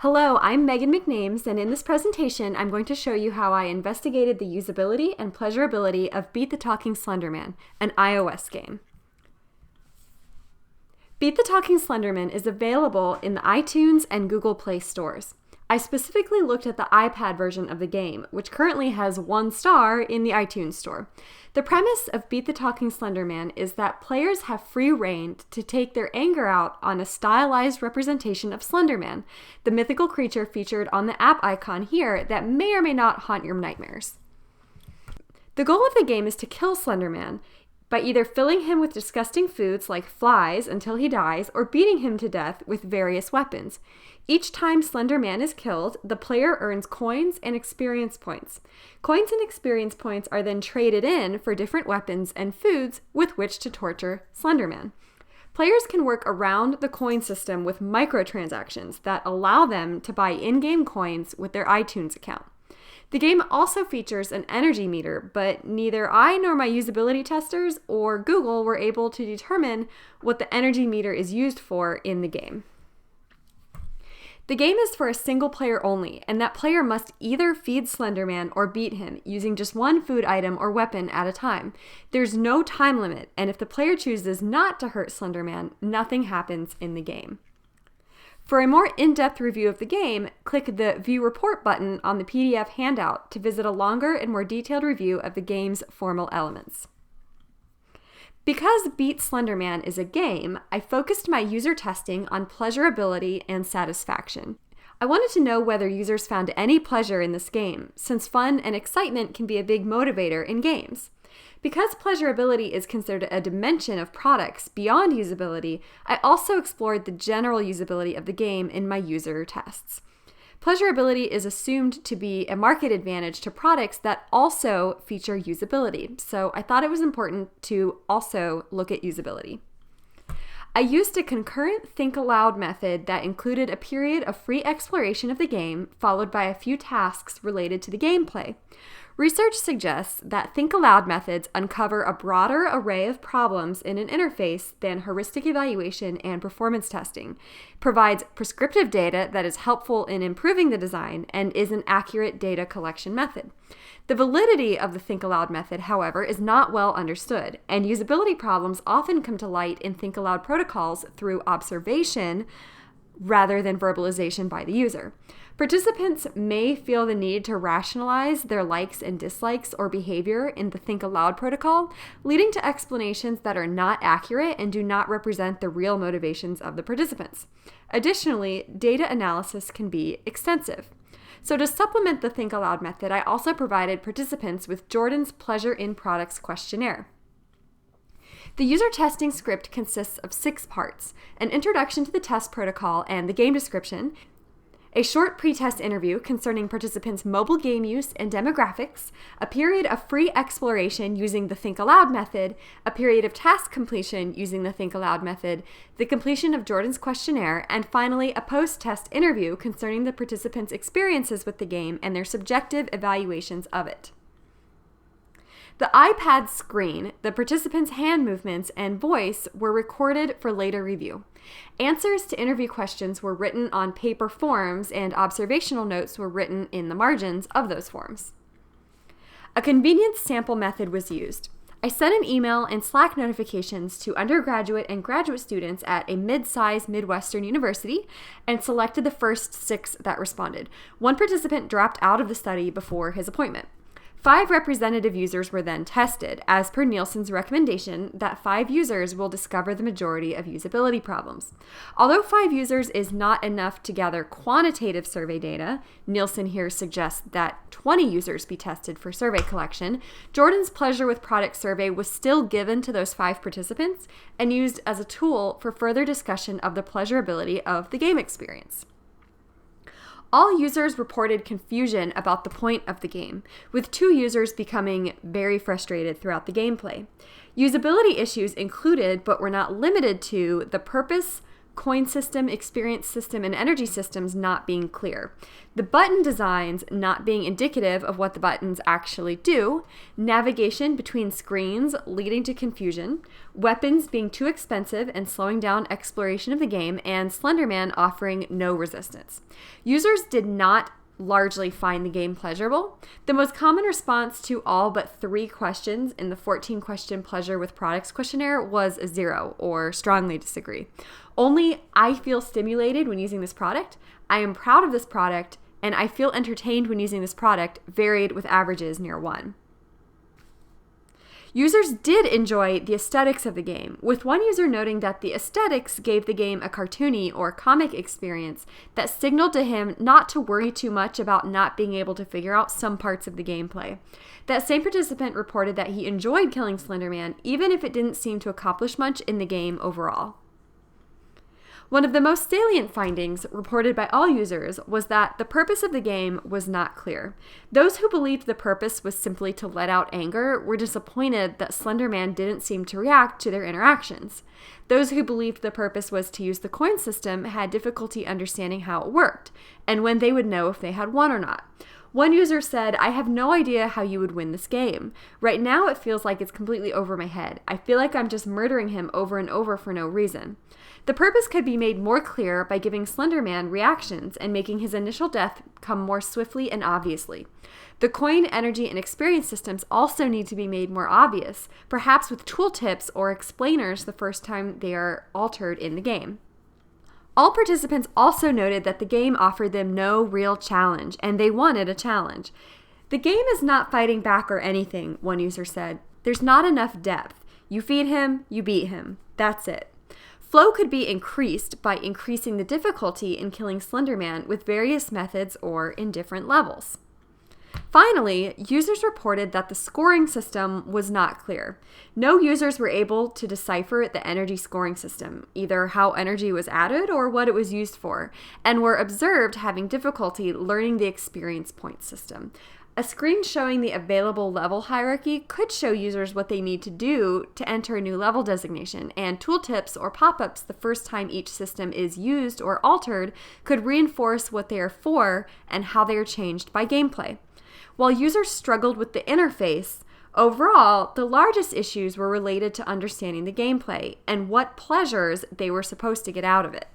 Hello, I'm Megan McNames, and in this presentation, I'm going to show you how I investigated the usability and pleasurability of Beat the Talking Slenderman, an iOS game. Beat the Talking Slenderman is available in the iTunes and Google Play stores. I specifically looked at the iPad version of the game, which currently has 1 star in the iTunes store. The premise of Beat the Talking Slenderman is that players have free rein to take their anger out on a stylized representation of Slenderman, the mythical creature featured on the app icon here that may or may not haunt your nightmares. The goal of the game is to kill Slenderman by either filling him with disgusting foods like flies until he dies or beating him to death with various weapons. Each time Slenderman is killed, the player earns coins and experience points. Coins and experience points are then traded in for different weapons and foods with which to torture Slenderman. Players can work around the coin system with microtransactions that allow them to buy in-game coins with their iTunes account. The game also features an energy meter, but neither I nor my usability testers or Google were able to determine what the energy meter is used for in the game. The game is for a single player only, and that player must either feed Slenderman or beat him using just one food item or weapon at a time. There's no time limit, and if the player chooses not to hurt Slenderman, nothing happens in the game. For a more in-depth review of the game, click the View Report button on the PDF handout to visit a longer and more detailed review of the game's formal elements. Because Beat Slenderman is a game, I focused my user testing on pleasurability and satisfaction. I wanted to know whether users found any pleasure in this game, since fun and excitement can be a big motivator in games. Because pleasurability is considered a dimension of products beyond usability, I also explored the general usability of the game in my user tests. Pleasurability is assumed to be a market advantage to products that also feature usability, so I thought it was important to also look at usability. I used a Concurrent Think Aloud method that included a period of free exploration of the game, followed by a few tasks related to the gameplay. Research suggests that Think Aloud methods uncover a broader array of problems in an interface than heuristic evaluation and performance testing, provides prescriptive data that is helpful in improving the design, and is an accurate data collection method. The validity of the Think Aloud method, however, is not well understood, and usability problems often come to light in Think Aloud protocols through observation rather than verbalization by the user. Participants may feel the need to rationalize their likes and dislikes or behavior in the Think Aloud protocol, leading to explanations that are not accurate and do not represent the real motivations of the participants. Additionally, data analysis can be extensive. So to supplement the Think Aloud method, I also provided participants with Jordan's Pleasure in Products questionnaire. The user testing script consists of 6 parts: an introduction to the test protocol and the game description, a short pre-test interview concerning participants' mobile game use and demographics, a period of free exploration using the Think Aloud method, a period of task completion using the Think Aloud method, the completion of Jordan's questionnaire, and finally a post-test interview concerning the participants' experiences with the game and their subjective evaluations of it. The iPad screen, the participants' hand movements, and voice were recorded for later review. Answers to interview questions were written on paper forms, and observational notes were written in the margins of those forms. A convenience sample method was used. I sent an email and Slack notifications to undergraduate and graduate students at a mid-sized Midwestern university and selected the first 6 that responded. 1 participant dropped out of the study before his appointment. 5 representative users were then tested, as per Nielsen's recommendation that 5 users will discover the majority of usability problems. Although 5 users is not enough to gather quantitative survey data, Nielsen here suggests that 20 users be tested for survey collection, Jordan's Pleasure with Product survey was still given to those 5 participants and used as a tool for further discussion of the pleasurability of the game experience. All users reported confusion about the point of the game, with 2 users becoming very frustrated throughout the gameplay. Usability issues included, but were not limited to, the purpose, coin system, experience system, and energy systems not being clear, the button designs not being indicative of what the buttons actually do, navigation between screens leading to confusion, weapons being too expensive and slowing down exploration of the game, and Slenderman offering no resistance. Users did not largely find the game pleasurable. The most common response to all but 3 questions in the 14-question Pleasure with Products questionnaire was a 0 or strongly disagree. Only I feel stimulated when using this product, I am proud of this product, and I feel entertained when using this product varied with averages near 1. Users did enjoy the aesthetics of the game, with one user noting that the aesthetics gave the game a cartoony or comic experience that signaled to him not to worry too much about not being able to figure out some parts of the gameplay. That same participant reported that he enjoyed killing Slenderman, even if it didn't seem to accomplish much in the game overall. One of the most salient findings reported by all users was that the purpose of the game was not clear. Those who believed the purpose was simply to let out anger were disappointed that Slenderman didn't seem to react to their interactions. Those who believed the purpose was to use the coin system had difficulty understanding how it worked, and when they would know if they had won or not. One user said, "I have no idea how you would win this game. Right now it feels like it's completely over my head. I feel like I'm just murdering him over and over for no reason." The purpose could be made more clear by giving Slenderman reactions and making his initial death come more swiftly and obviously. The coin, energy, and experience systems also need to be made more obvious, perhaps with tooltips or explainers the first time they are altered in the game. All participants also noted that the game offered them no real challenge, and they wanted a challenge. "The game is not fighting back or anything," one user said. "There's not enough depth. You feed him, you beat him. That's it." Flow could be increased by increasing the difficulty in killing Slenderman with various methods or in different levels. Finally, users reported that the scoring system was not clear. No users were able to decipher the energy scoring system, either how energy was added or what it was used for, and were observed having difficulty learning the experience point system. A screen showing the available level hierarchy could show users what they need to do to enter a new level designation, and tooltips or pop-ups the first time each system is used or altered could reinforce what they are for and how they are changed by gameplay. While users struggled with the interface, overall, the largest issues were related to understanding the gameplay and what pleasures they were supposed to get out of it.